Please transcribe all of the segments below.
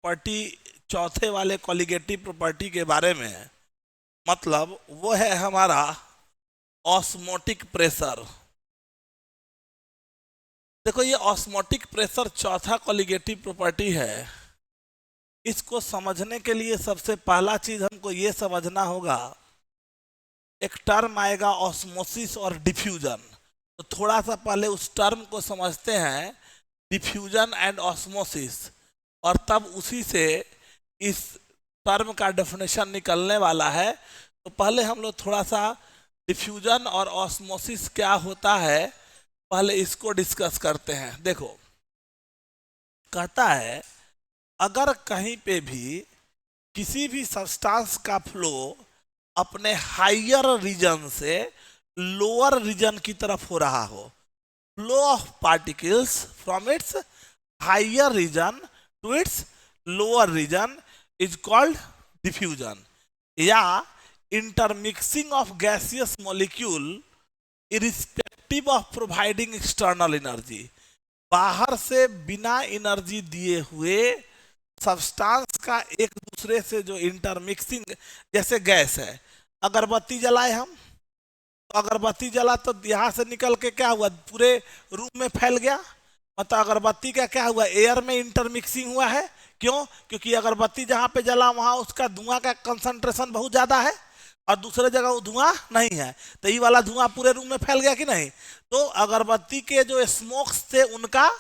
Property, चौथे वाले colligative property के बारे में है। मतलब वो है हमारा ऑस्मोटिक प्रेशर। देखो ये ऑस्मोटिक प्रेशर चौथा कॉलिगेटिव प्रॉपर्टी है। इसको समझने के लिए सबसे पहला चीज हमको ये समझना होगा, एक टर्म आएगा ऑस्मोसिस और डिफ्यूजन। तो थोड़ा सा पहले उस टर्म को समझते हैं, डिफ्यूजन एंड ऑस्मोसिस, और तब उसी से इस टर्म का डेफिनेशन निकलने वाला है। तो पहले हम लोग थोड़ा सा डिफ्यूजन और ऑस्मोसिस क्या होता है पहले इसको डिस्कस करते हैं। देखो कहता है अगर कहीं पे भी किसी भी सब्सटेंस का फ्लो अपने हायर रीजन से लोअर रीजन की तरफ हो रहा हो, flow of particles from its higher region to its lower region is called diffusion, या intermixing of gaseous molecule irrespective of providing external energy. बाहर से बिना एनर्जी दिए हुए सब्सटेंस का एक दूसरे से जो इंटरमिक्सिंग, जैसे गैस है, अगरबत्ती जलाए हम, तो अगरबत्ती जला तो यहाँ से निकल के क्या हुआ, पूरे रूम में फैल गया। मतलब अगरबत्ती का क्या हुआ, एयर में इंटरमिक्सिंग हुआ है। क्यों? क्योंकि अगरबत्ती जहाँ पे जला वहाँ उसका धुआं का कंसंट्रेशन बहुत ज्यादा है और दूसरे जगह वो धुआं नहीं है, तो ये वाला धुआं पूरे रूम में फैल गया कि नहीं। तो अगरबत्ती के जो स्मोक्स थे उनका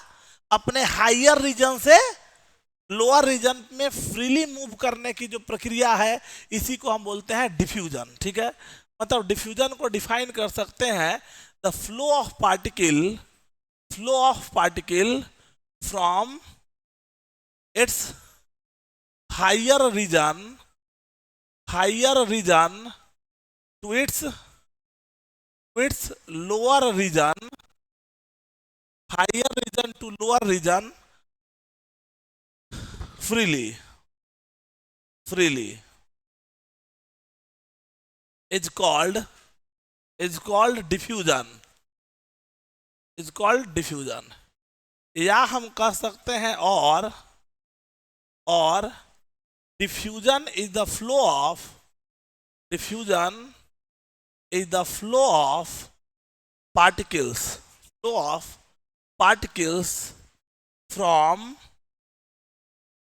अपने हायर रीजन से लोअर रीजन में फ्रीली मूव करने की जो प्रक्रिया है, इसी को हम बोलते हैं डिफ्यूजन। ठीक है, मतलब डिफ्यूजन को डिफाइन कर सकते हैं, the flow of particle from its higher region to its lower region, higher region to lower region freely is called diffusion। या हम कह सकते हैं और diffusion is the flow of particles from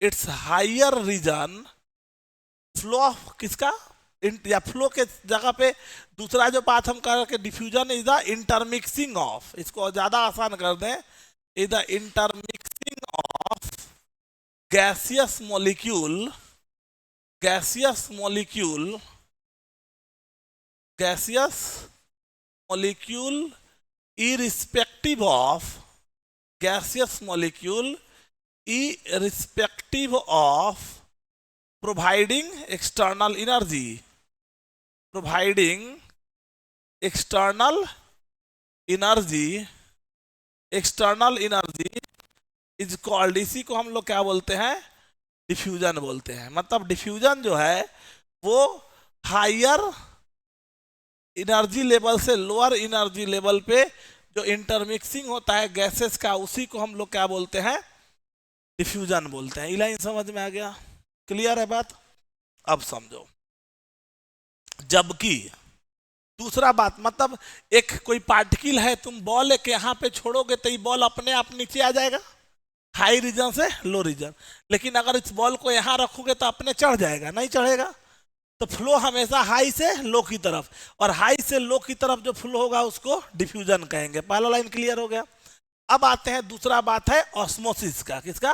its higher region, flow of किसका, या flow के जगह पे दूसरा जो बात हम कर रहे, diffusion is the intermixing of, इसको ज्यादा आसान कर दें, is the intermixing of gaseous molecule irrespective of providing external energy is called, इसी को हम लोग क्या बोलते हैं, डिफ्यूजन बोलते हैं। मतलब डिफ्यूजन जो है वो हायर एनर्जी लेवल से लोअर एनर्जी लेवल पे जो इंटरमिक्सिंग होता है गैसेस का, उसी को हम लोग क्या बोलते हैं, डिफ्यूजन बोलते हैं। ये लाइन समझ में आ गया? क्लियर है बात? अब समझो, जबकि दूसरा बात, मतलब एक कोई पार्टिकल है, तुम बॉल एक यहाँ पे छोड़ोगे तो ये बॉल अपने आप नीचे आ जाएगा हाई रीजन से लो रीजन, लेकिन अगर इस बॉल को यहाँ रखोगे तो अपने चढ़ जाएगा, नहीं चढ़ेगा। तो फ्लो हमेशा हाई से लो की तरफ, और हाई से लो की तरफ जो फ्लो होगा उसको डिफ्यूजन कहेंगे। पहला लाइन क्लियर हो गया। अब आते हैं दूसरा बात है ऑस्मोसिस का। किसका?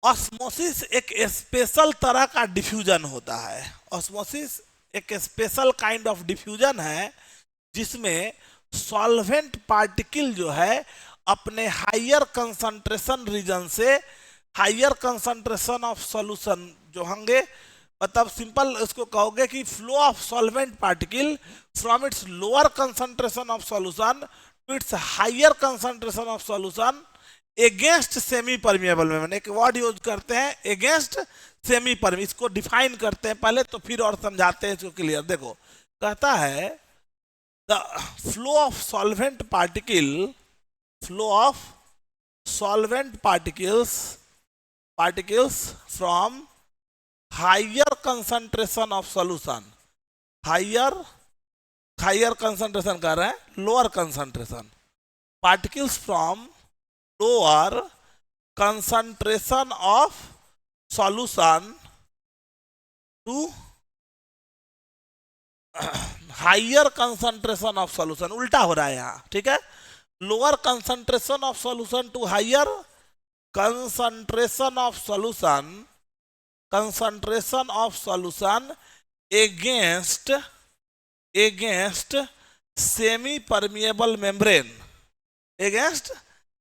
ऑस्मोसिस एक स्पेशल तरह का डिफ्यूजन होता है। ऑस्मोसिस एक स्पेशल काइंड ऑफ डिफ्यूजन है जिसमें सॉल्वेंट पार्टिकल जो है अपने हायर कंसंट्रेशन रीजन से हायर कंसंट्रेशन ऑफ सॉल्यूशन जो होंगे, मतलब सिंपल इसको कहोगे कि flow of solvent particle from its lower concentration of solution to its higher concentration of solution against semi permeable membrane. एक वर्ड यूज करते हैं एगेंस्ट सेमी परमिएबल, इसको डिफाइन करते हैं पहले, तो फिर और समझाते हैं इसको क्लियर। देखो कहता है the flow of solvent particles particles from higher concentration of solution, higher concentration कर रहे हैं, lower concentration, particles from lower concentration of solution to higher concentration of solution, उल्टा हो रहा है यहाँ, ठीक है। Lower concentration of solution to higher concentration of solution, concentration of solution against semi permeable membrane, against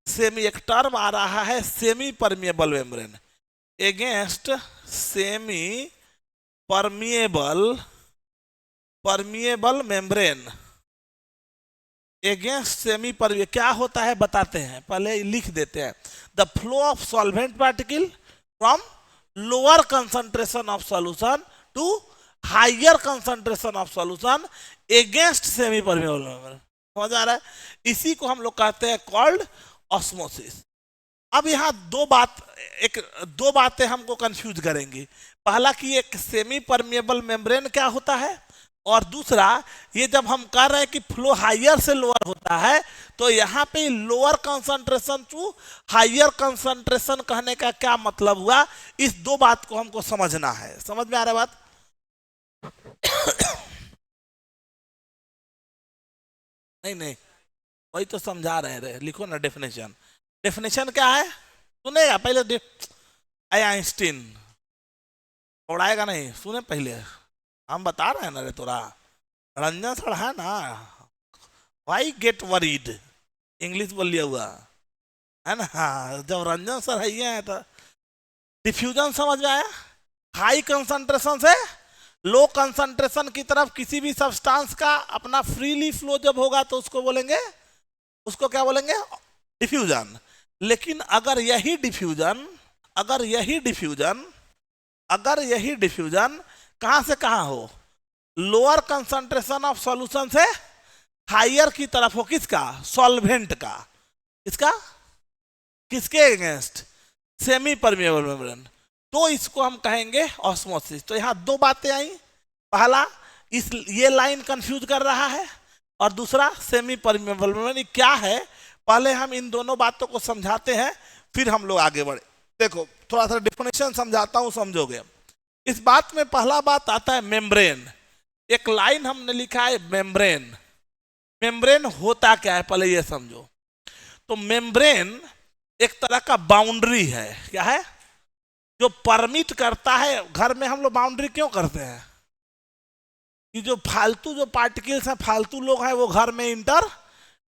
semi, एक term आ रहा है semi permeable membrane, against semi permeable membrane, against semi permeable क्या होता है बताते हैं, पहले लिख देते हैं। The flow of solvent particle from lower concentration of solution to higher concentration of solution against semi permeable membrane, समझ आ रहा है। इसी को हम लोग कहते हैं कॉल्ड ऑस्मोसिस। अब यहाँ दो बातें हमको कंफ्यूज करेंगी। पहला कि एक सेमी परमिएबल मेम्ब्रेन क्या होता है, और दूसरा ये जब हम कह रहे हैं कि फ्लो हायर से लोअर होता है, तो यहाँ पे lower concentration to higher concentration कहने का क्या मतलब हुआ, इस दो बात को हमको समझना है। समझ में आ रहा है बात? नहीं वही तो समझा रहे, लिखो ना डेफिनेशन। डेफिनेशन क्या है सुनेगा पहले, आइंस्टीन उड़ाएगा नहीं, सुने पहले, हम बता रहे हैं ना रे, तोरा रंजन सर है ना, वाई गेट वरीड, इंग्लिश बोलिए हुआ है ना। जब रंजन सर है ये है तो डिफ्यूजन समझ में आया, हाई कंसंट्रेशन से लो कंसंट्रेशन की तरफ किसी भी सब्सटेंस का अपना फ्रीली फ्लो जब होगा तो उसको बोलेंगे, उसको क्या बोलेंगे, डिफ्यूजन। लेकिन अगर यही डिफ्यूजन कहां से कहां हो, लोअर कंसंट्रेशन ऑफ सॉल्यूशन से हायर की तरफ हो, किसका, सॉल्वेंट का, इसका किसके अगेंस्ट, सेमी परमिएबल मेम्ब्रेन, तो इसको हम कहेंगे ऑस्मोसिस। तो यहाँ दो बातें आई, पहला ये लाइन कंफ्यूज कर रहा है, और दूसरा सेमी परमिएबल मेम्ब्रेन क्या है, पहले हम इन दोनों बातों को समझाते हैं फिर हम लोग आगे बढ़े। देखो थोड़ा सा डेफिनेशन समझाता हूं, समझोगे। इस बात में पहला बात आता है मेम्ब्रेन। एक लाइन हमने लिखा है मेम्ब्रेन, मेम्ब्रेन होता क्या है पहले ये समझो। तो मेम्ब्रेन एक तरह का बाउंड्री है, क्या है, जो परमिट करता है, घर में हम लोग बाउंड्री क्यों करते हैं, कि जो फालतू जो पार्टिकल्स हैं, फालतू लोग हैं, वो घर में इंटर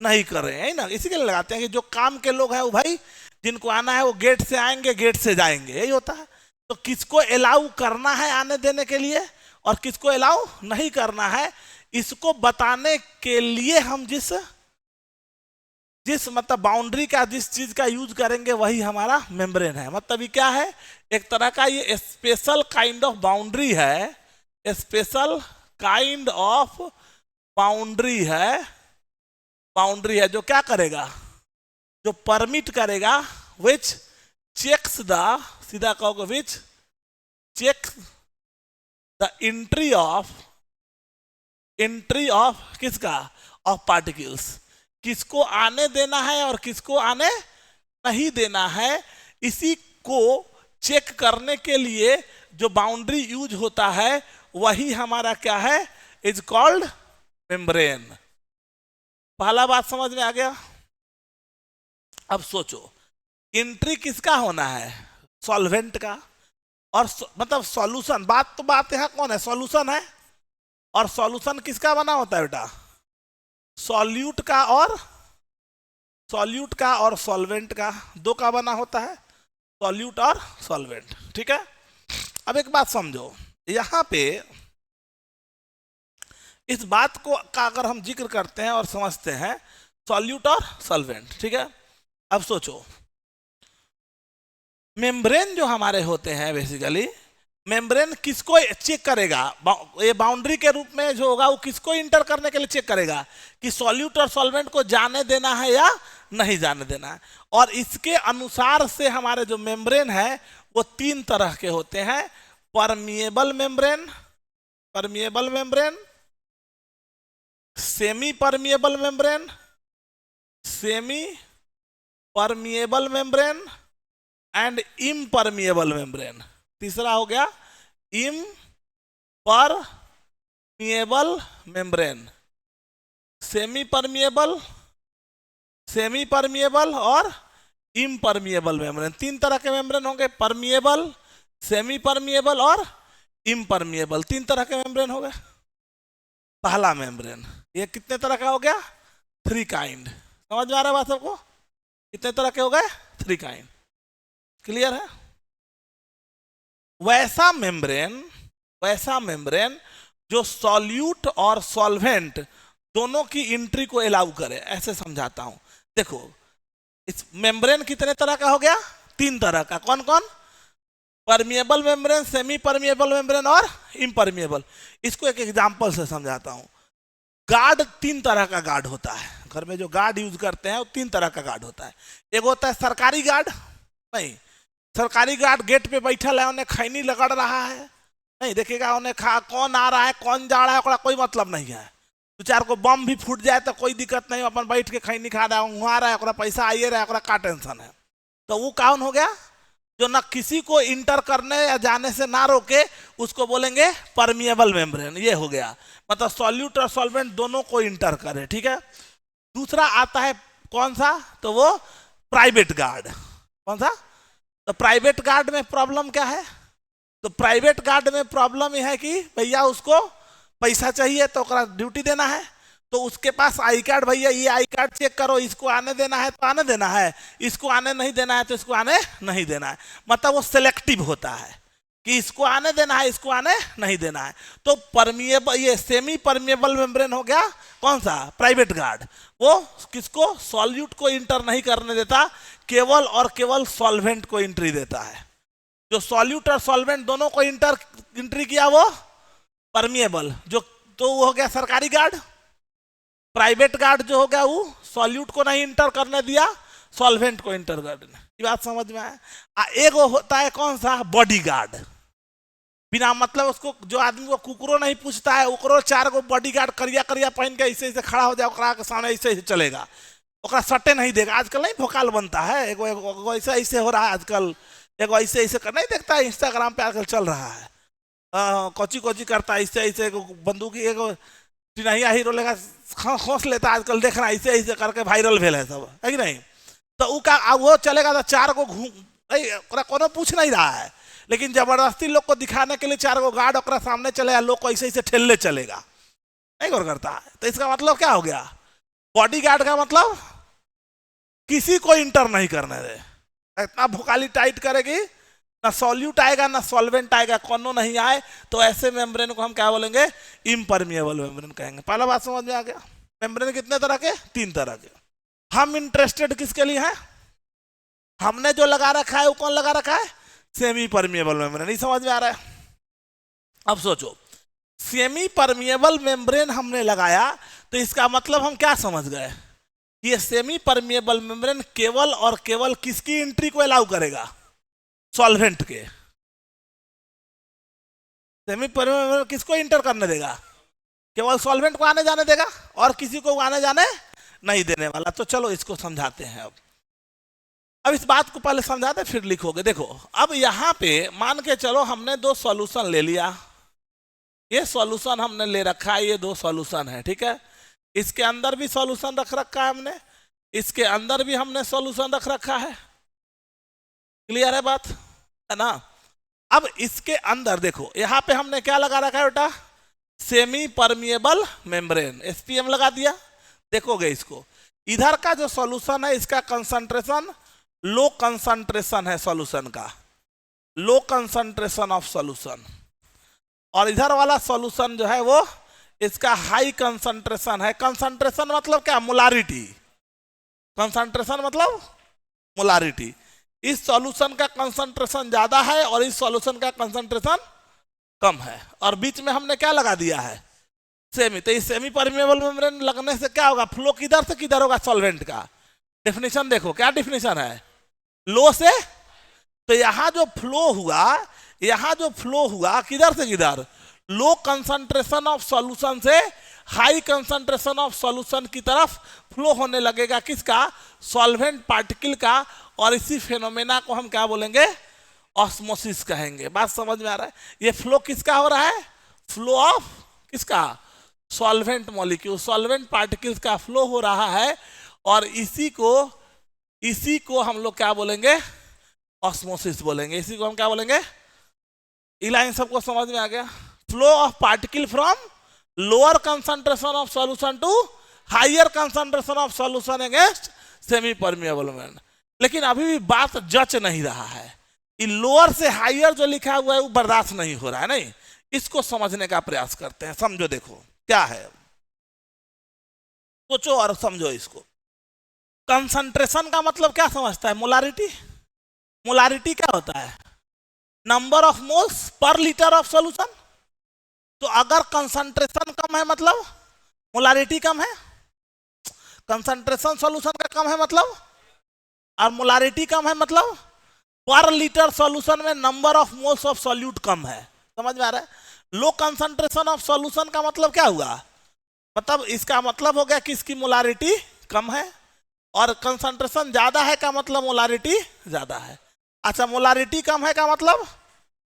नहीं कर रहे हैं ना, इसी के लिए लगाते हैं कि जो काम के लोग हैं वो भाई जिनको आना है वो गेट से आएंगे, गेट से जाएंगे, यही होता है। तो किसको अलाउ करना है आने देने के लिए और किसको अलाउ नहीं करना है, इसको बताने के लिए हम जिस मतलब बाउंड्री का जिस चीज का यूज करेंगे वही हमारा मेम्ब्रेन है। मतलब ये क्या है, एक तरह का ये स्पेशल काइंड ऑफ बाउंड्री है, स्पेशल काइंड ऑफ बाउंड्री है जो क्या करेगा, जो परमिट करेगा, विच चेक्स द, सीधा कहोगे विच चेक्स द एंट्री ऑफ किसका, ऑफ पार्टिकल्स, किसको आने देना है और किसको आने नहीं देना है, इसी को चेक करने के लिए जो बाउंड्री यूज होता है वही हमारा क्या है, इज कॉल्ड मेम्ब्रेन। पहला बात समझ में आ गया। अब सोचो एंट्री किसका होना है, सॉल्वेंट का, और मतलब सॉल्यूशन, बात यहाँ कौन है, सॉल्यूशन है, और सॉल्यूशन किसका बना होता है बेटा, सॉल्यूट का और सॉल्वेंट का, दो का बना होता है, सॉल्यूट और सॉल्वेंट, ठीक है। अब एक बात समझो, यहाँ पे इस बात को का अगर हम जिक्र करते हैं और समझते हैं, सॉल्यूट और सॉल्वेंट, ठीक है। अब सोचो मेम्ब्रेन जो हमारे होते हैं, बेसिकली मेम्ब्रेन किसको चेक करेगा, ये बाउंड्री के रूप में जो होगा वो किसको इंटर करने के लिए चेक करेगा कि सॉल्यूट और सॉल्वेंट को जाने देना है या नहीं जाने देना है, और इसके अनुसार से हमारे जो मेम्ब्रेन है वो तीन तरह के होते हैं, permeable membrane, permeable membrane, semi permeable membrane, semi permeable membrane and impermeable membrane. तीसरा हो गया impermeable membrane, semi permeable, semi permeable और इम्परमिएबल मेम्ब्रेन। तीन तरह के मेम्ब्रेन होंगे, परमिएबल, सेमी परमिएबल और इम्परमिएबल। तीन तरह के मेम्ब्रेन हो गए। पहला मेम्ब्रेन, ये कितने तरह का हो गया? 3 काइंड। समझ में आ रहा है बात सबको? कितने तरह के हो गए? 3 काइंड। क्लियर है? वैसा मेम्ब्रेन जो सॉल्यूट और सॉल्वेंट दोनों की एंट्री को अलाउ करे, ऐसे समझाता हूं। देखो, इस मेम्ब्रेन कितने तरह का हो गया? 3 तरह का। कौन कौन? Permeable membrane, semi permeable membrane और इम्परमिएबल। इसको एक एग्जांपल से समझाता हूं। गार्ड 3 तरह का गार्ड होता है। घर में जो गार्ड यूज करते हैं वो 3 तरह का गार्ड होता है। एक होता है सरकारी गार्ड, नहीं, सरकारी गार्ड गेट पे बैठा है, उन्हें खैनी लगड़ रहा है, नहीं देखेगा उन्हें कौन आ रहा है कौन जा रहा है, ओकरा कोई मतलब नहीं है। 2-4 को बम भी फूट जाए तो कोई दिक्कत नहीं, अपन बैठ के खैनी खा रहा है, वहाँ रहा है, ओकरा पैसा आइए रहा है, ओकरा का टेंशन है। तो वो कौन हो गया? जो ना किसी को इंटर करने या जाने से ना रोके, उसको बोलेंगे परमिएबल मेम्ब्रेन। ये हो गया, मतलब सॉल्यूट और सॉल्वेंट दोनों को इंटर करे, ठीक है। दूसरा आता है कौन सा? तो वो प्राइवेट गार्ड। कौन सा? तो प्राइवेट गार्ड में प्रॉब्लम क्या है? तो प्राइवेट गार्ड में प्रॉब्लम यह है कि भैया उसको पैसा चाहिए तो ओकरा ड्यूटी देना है, तो उसके पास आई कार्ड, भैया ये आई कार्ड चेक करो, इसको आने देना है तो आने देना है, इसको आने नहीं देना है तो इसको आने नहीं देना है। मतलब वो सिलेक्टिव होता है कि इसको आने देना है, इसको आने नहीं देना है। तो परमिएबल, ये सेमी परमिएबल मेम्ब्रेन हो गया कौन सा? Private guard. वो किसको? सॉल्यूट को इंटर नहीं करने देता, केवल और केवल सॉल्वेंट को एंट्री देता है। जो सॉल्यूट और सॉल्वेंट दोनों को एंट्री किया वो परमिएबल। जो तो वो हो गया सरकारी गार्ड। प्राइवेट गार्ड जो हो गया वो सॉल्यूट को नहीं इंटर करने दिया, सॉल्वेंट को इंटर कर देना। ये बात समझ में आया? एक होता है कौन सा? Body guard. बिना मतलब उसको, जो आदमी को कुकरो नहीं पूछता है, उकरो 4 गो बॉडी गार्ड करिया करिया पहन के ऐसे ऐसे खड़ा हो जाए, ओकरा के सामने ऐसे ऐसे चलेगा, ओकरा सटे नहीं देगा। आजकल नहीं भोकाल बनता है, एगो ऐसे ऐसे हो रहा है आजकल, एगो ऐसे ऐसे कर नहीं देखता है, इंस्टाग्राम पे आजकल चल रहा है, कोची कोची करता है ऐसे ऐसे, बंदूक एगो टिनहिया हीरो लेगा खोस लेता है आजकल, देखना ऐसे ऐसे करके वायरल भेल है सब, है कि नहीं? तो वो चलेगा तो 4 गो कोनो पूछ नहीं रहा है, लेकिन जबरदस्ती लोग को दिखाने के लिए 4 गो गार्ड ओकरा सामने चलेगा, लोग को ऐसे ऐसे ठेलने चलेगा, नहीं गौर करता है। तो इसका मतलब क्या हो गया? बॉडी गार्ड का मतलब किसी को इंटर नहीं करने दे। इतना भोकाली टाइट करेगी, ना सॉल्यूट आएगा ना सॉल्वेंट आएगा, कोनो नहीं आए, तो ऐसे मेम्ब्रेन को हम क्या बोलेंगे? इम्परमिएबल मेम्ब्रेन कहेंगे। पहला बात समझ में आ गया? मेम्ब्रेन कितने तरह के? 3 तरह के। हम इंटरेस्टेड किसके लिए हैं? हमने जो लगा रखा है वो कौन लगा रखा है? Semi permeable membrane. नहीं समझ में आ रहा है? अब सोचो, सेमी परमिएबल मेम्ब्रेन हमने लगाया तो इसका मतलब हम क्या समझ गए? ये सेमी परमिएबल मेम्ब्रेन केवल और केवल किसकी एंट्री को अलाउ करेगा? सॉल्वेंट के। सेमी परमिएबल मेम्ब्रेन किसको इंटर करने देगा? केवल सॉल्वेंट को आने जाने देगा, और किसी को आने जाने नहीं देने वाला। तो चलो इसको समझाते हैं। अब इस बात को पहले समझाते फिर लिखोगे। देखो, अब यहां पे मान के चलो हमने 2 सॉल्यूशन ले लिया, ये सॉल्यूशन हमने ले रखा है, ये 2 सॉल्यूशन है, ठीक है। इसके अंदर भी सॉल्यूशन रख रखा है हमने, इसके अंदर भी हमने सॉल्यूशन रख रखा है। क्लियर है बात? है ना? अब इसके अंदर देखो, यहां पे हमने क्या लगा रखा है बेटा? सेमी परमिएबल मेम्ब्रेन, एसपीएम लगा दिया। देखोगे इसको, इधर का जो सॉल्यूशन है इसका कंसंट्रेशन लो कंसंट्रेशन है, सॉल्यूशन का लो कंसंट्रेशन ऑफ सॉल्यूशन, और इधर वाला सॉल्यूशन जो है वो इसका हाई कंसंट्रेशन है। कंसंट्रेशन मतलब क्या? मोलारिटी। कंसंट्रेशन मतलब मोलारिटी। इस सॉल्यूशन का कंसंट्रेशन ज्यादा है और इस सॉल्यूशन का कंसंट्रेशन कम है, और बीच में हमने क्या लगा दिया है? सेमी। तो इस सेमी परमिएबल मेम्ब्रेन लगने से क्या होगा? फ्लो किधर से किधर होगा? सॉल्वेंट का। डेफिनेशन देखो, क्या डेफिनेशन है? लो से तो यहां जो फ्लो हुआ किधर से किधर, लो कंसंट्रेशन ऑफ सॉल्यूशन से हाई कंसंट्रेशन ऑफ सॉल्यूशन की तरफ फ्लो होने लगेगा, किसका, सॉल्वेंट पार्टिकल का। और इसी फेनोमेना को हम क्या बोलेंगे, ऑस्मोसिस कहेंगे। बात समझ में आ रहा है? ये फ्लो किसका हो रहा है, फ्लो ऑफ किसका, सॉल्वेंट मॉलिक्यूल, सॉल्वेंट पार्टिकल्स का फ्लो हो रहा है। और इसी को हम लोग क्या बोलेंगे, ऑस्मोसिस बोलेंगे। इसी को हम क्या बोलेंगे, ये लाइन सबको समझ में आ गया। Flow of particle from lower concentration of solution to higher concentration of solution against semi permeable man. लेकिन अभी भी बात जच नहीं रहा है, ये लोअर से हायर जो लिखा हुआ है वो बर्दाश्त नहीं हो रहा है। नहीं, इसको समझने का प्रयास करते हैं। समझो, देखो क्या है, सोचो और समझो इसको। कंसंट्रेशन का मतलब क्या समझता है, मोलारिटी। मोलारिटी क्या होता है, number of moles per litre of solution. तो अगर कंसंट्रेशन कम है मतलब मोलारिटी कम है, कंसंट्रेशन सॉल्यूशन का कम है मतलब, और मोलारिटी कम है मतलब पर लीटर सॉल्यूशन में number of moles of solute कम है। समझ में आ रहा है? लो कंसंट्रेशन ऑफ सॉल्यूशन का मतलब क्या हुआ, मतलब इसका मतलब हो गया कि इसकी मोलारिटी कम है, और कंसंट्रेशन ज्यादा है का मतलब मोलारिटी ज्यादा है। अच्छा, मोलारिटी कम है का मतलब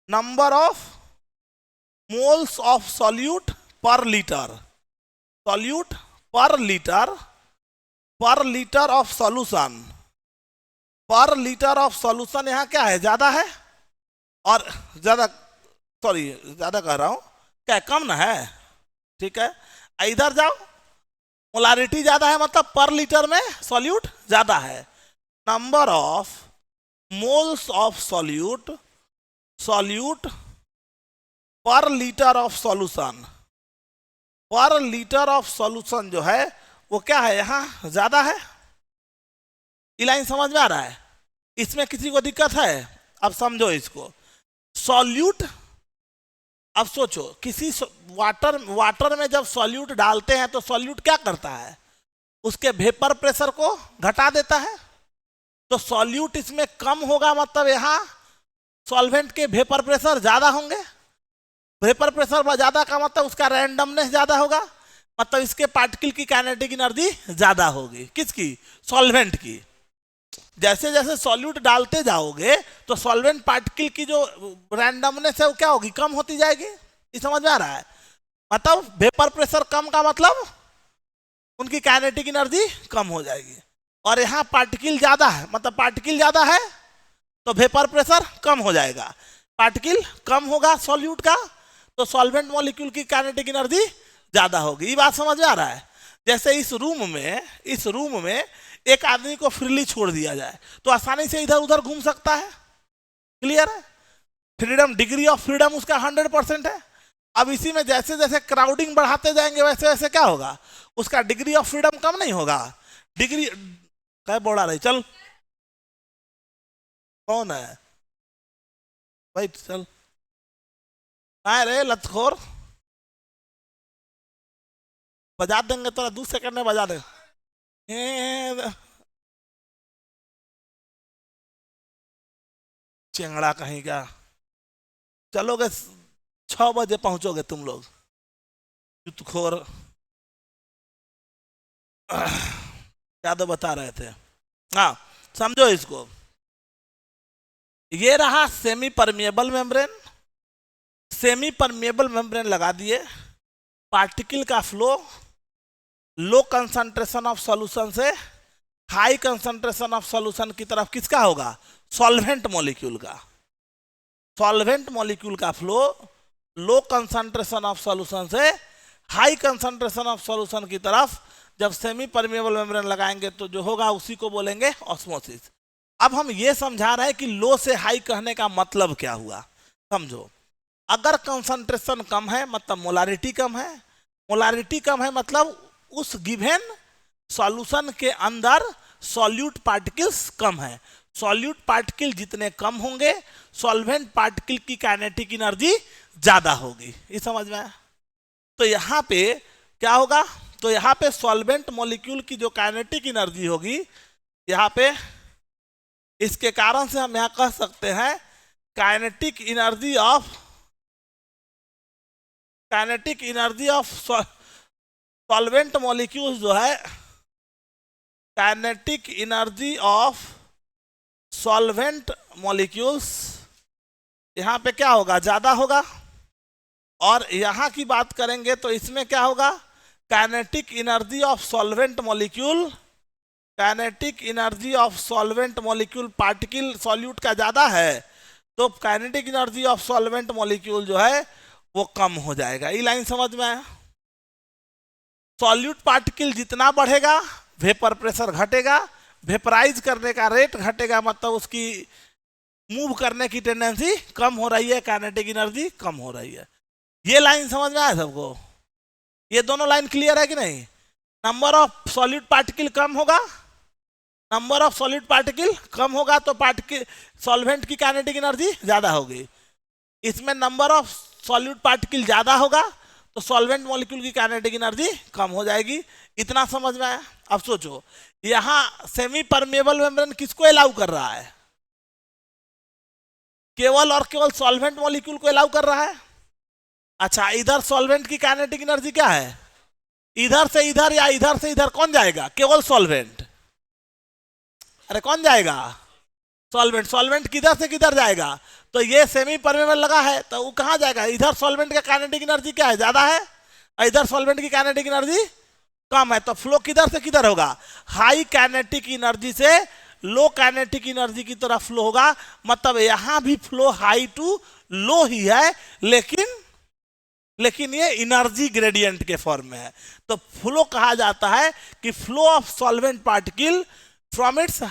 number of moles of solute पर लीटर, सॉल्यूट पर लीटर ऑफ सॉल्यूशन, पर लीटर ऑफ सॉल्यूशन यहाँ क्या है, ज्यादा है। और ज्यादा, सॉरी ज्यादा कह रहा हूं, क्या कम ना है, ठीक है। इधर जाओ, मोलारिटी ज्यादा है मतलब पर लीटर में सॉल्यूट ज्यादा है। Number of moles of solute पर लीटर ऑफ सॉल्यूशन, पर लीटर ऑफ सॉल्यूशन जो है वो क्या है, यहां ज्यादा है। ये लाइन समझ में आ रहा है? इसमें किसी को दिक्कत है? अब समझो इसको। सॉल्यूट, अब सोचो, किसी वाटर में जब सॉल्यूट डालते हैं तो सॉल्यूट क्या करता है, उसके वेपर प्रेशर को घटा देता है। तो सॉल्यूट इसमें कम होगा मतलब यहां सॉल्वेंट के वेपर प्रेशर ज्यादा होंगे। वेपर प्रेशर ज्यादा का मतलब उसका रैंडमनेस ज्यादा होगा, मतलब इसके पार्टिकल की काइनेटिक एनर्जी ज्यादा होगी। किसकी, सॉल्वेंट की। जैसे जैसे सॉल्यूट डालते जाओगे तो सॉल्वेंट पार्टिकल की जो रैंडमनेस है वो क्या होगी, कम होती जाएगी। ये समझ में आ रहा है? मतलब वेपर प्रेशर कम का मतलब उनकी काइनेटिक एनर्जी कम हो जाएगी। और यहाँ पार्टिकल ज्यादा है, मतलब पार्टिकल ज्यादा है तो वेपर प्रेशर कम हो जाएगा। पार्टिकल कम होगा सॉल्यूट का तो सॉल्वेंट मॉलिक्यूल की काइनेटिक एनर्जी ज्यादा होगी। ये बात समझ में आ रहा है? जैसे इस रूम में एक आदमी को फ्रीली छोड़ दिया जाए तो आसानी से इधर उधर घूम सकता है। क्लियर है? फ्रीडम, डिग्री ऑफ फ्रीडम उसका 100% है। अब इसी में जैसे जैसे क्राउडिंग बढ़ाते जाएंगे वैसे वैसे क्या होगा, उसका डिग्री ऑफ फ्रीडम कम नहीं होगा। डिग्री क्या बोला रही, चल कौन है भाई, चल आए रे लतखोर, बजा देंगे तो 2 सेकंड में बजा दे। चेंगड़ा कहीं का, चलोगे 6 बजे पहुंचोगे तुम लोग, चुतखोर। क्या तो बता रहे थे, हाँ समझो इसको। ये रहा semi permeable membrane, semi permeable membrane लगा दिए, पार्टिकल का flow low concentration of solution से हाई कंसंट्रेशन ऑफ सॉल्यूशन की तरफ किसका होगा, सॉल्वेंट मॉलिक्यूल का। सॉल्वेंट मॉलिक्यूल का flow low concentration of solution से हाई कंसंट्रेशन ऑफ सॉल्यूशन की तरफ जब सेमी परमिएबल मेम्ब्रेन लगाएंगे तो जो होगा उसी को बोलेंगे ऑस्मोसिस। अब हम ये समझा रहे हैं कि लो से हाई कहने का मतलब क्या हुआ, समझो। अगर कंसंट्रेशन कम है मतलब मोलारिटी कम है, मोलारिटी कम है मतलब उस गिवन सॉल्यूशन के अंदर सॉल्यूट पार्टिकल्स कम है। सॉल्यूट पार्टिकल जितने कम होंगे सॉल्वेंट पार्टिकल की काइनेटिक एनर्जी ज्यादा होगी। ये समझ में आया? तो यहाँ पे क्या होगा, तो यहाँ पे सॉल्वेंट मॉलिक्यूल की जो काइनेटिक एनर्जी होगी, यहाँ पे इसके कारण से हम यहां कह सकते हैं kinetic energy of solvent molecules जो है, kinetic energy of solvent molecules यहां पे क्या होगा, ज्यादा होगा। और यहां की बात करेंगे तो इसमें क्या होगा, kinetic energy of solvent molecule, kinetic energy of solvent molecule particle solute का ज्यादा है, तो kinetic energy of solvent molecule जो है वो कम हो जाएगा। ये लाइन समझ में आया। सॉल्यूट पार्टिकल जितना बढ़ेगा वेपर प्रेशर घटेगा, वेपराइज करने का रेट घटेगा, मतलब उसकी मूव करने की टेंडेंसी कम हो रही है, काइनेटिक एनर्जी कम हो रही है। ये लाइन समझ में आया सबको? ये दोनों लाइन क्लियर है कि नहीं? नंबर ऑफ सॉलिड पार्टिकल कम होगा, नंबर ऑफ सॉलिड पार्टिकल कम होगा तो पार्टिकल सॉल्वेंट की काइनेटिक एनर्जी ज्यादा होगी। इसमें नंबर ऑफ सॉलिड पार्टिकल ज्यादा होगा तो सॉल्वेंट मॉलिक्यूल की काइनेटिक एनर्जी कम हो जाएगी। इतना समझ में आया? अब सोचो, यहां सेमी परमेबल मेम्ब्रेन किसको अलाउ कर रहा है? केवल और केवल सॉल्वेंट मॉलिक्यूल को अलाउ कर रहा है। अच्छा, इधर सॉल्वेंट की काइनेटिक एनर्जी क्या है? इधर से इधर या इधर से इधर कौन जाएगा? केवल सॉल्वेंट। अरे कौन जाएगा? सॉल्वेंट। सॉल्वेंट किधर से किधर जाएगा? तो ये सेमी परमेबल लगा है तो वो कहां जाएगा? इधर सॉल्वेंट का काइनेटिक एनर्जी क्या है? ज्यादा है, इधर सॉल्वेंट की काइनेटिक एनर्जी कम है, तो फ्लो किधर से किधर होगा? हाई काइनेटिक एनर्जी से लो काइनेटिक एनर्जी की तरफ फ्लो होगा। मतलब यहां भी फ्लो हाई टू लो ही है, लेकिन ये एनर्जी ग्रेडियंट के फॉर्म में है। तो फ्लो कहा जाता है कि flow of solvent particle from its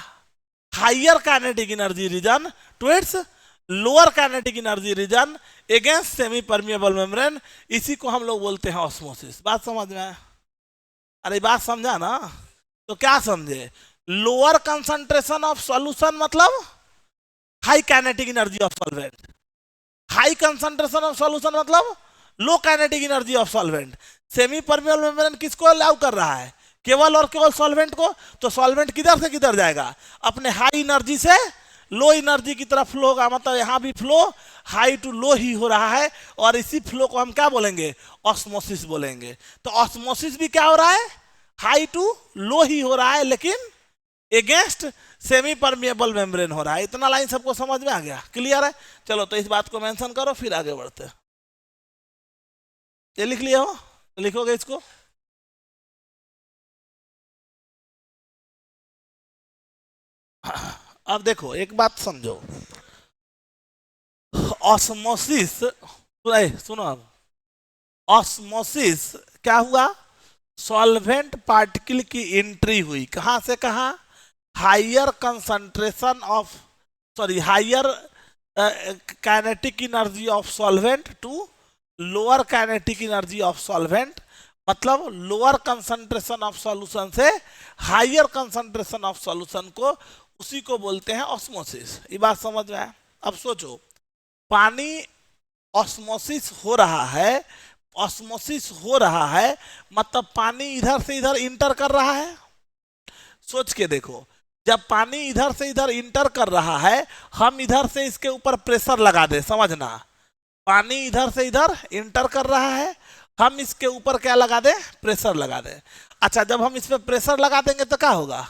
higher kinetic energy region to its lower kinetic energy region against semi permeable membrane. इसी को हम लोग बोलते हैं ऑस्मोसिस। बात समझ में आया? अरे बात समझा ना? तो क्या समझे? लोअर कंसंट्रेशन ऑफ सॉल्यूशन मतलब high kinetic energy of solvent, high concentration of solution मतलब low kinetic energy of solvent. Semi permeable membrane किसको अलाउ कर रहा है? केवल और केवल सॉल्वेंट को। तो सॉल्वेंट किधर से किधर जाएगा? अपने हाई एनर्जी से लो एनर्जी की तरफ फ्लो होगा। मतलब यहां भी फ्लो हाई टू लो ही हो रहा है, और इसी फ्लो को हम क्या बोलेंगे? ऑस्मोसिस बोलेंगे। तो ऑस्मोसिस भी क्या हो रहा है? हाई टू लो ही हो रहा है, लेकिन अगेंस्ट सेमी परमेबल मेम्ब्रेन हो रहा है। इतना लाइन सबको समझ में आ गया? क्लियर है? चलो तो इस बात को मेंशन करो, फिर आगे बढ़ते हैं। ये लिख लिया हो? लिखोगे इसको? अब देखो एक बात समझो, ऑस्मोसिस, सुनो अब, ऑस्मोसिस क्या हुआ? सॉल्वेंट पार्टिकल की एंट्री हुई। कहां से कहां? Higher concentration of, sorry, higher kinetic energy of solvent to lower kinetic energy of solvent. मतलब लोअर कंसंट्रेशन ऑफ सॉल्यूशन से हायर कंसंट्रेशन ऑफ सॉल्यूशन को, उसी को बोलते हैं ऑस्मोसिस। ये बात समझ में आया? अब सोचो, पानी ऑस्मोसिस हो रहा है, ऑस्मोसिस हो रहा है मतलब पानी इधर से इधर इंटर कर रहा है। सोच के देखो, जब पानी इधर से इधर इंटर कर रहा है, हम इधर से इसके ऊपर प्रेशर लगा दे, समझना, पानी इधर से इधर इंटर कर रहा है, हम इसके ऊपर क्या लगा दे? प्रेशर लगा दे। अच्छा, जब हम इस पे प्रेशर लगा देंगे तो क्या होगा?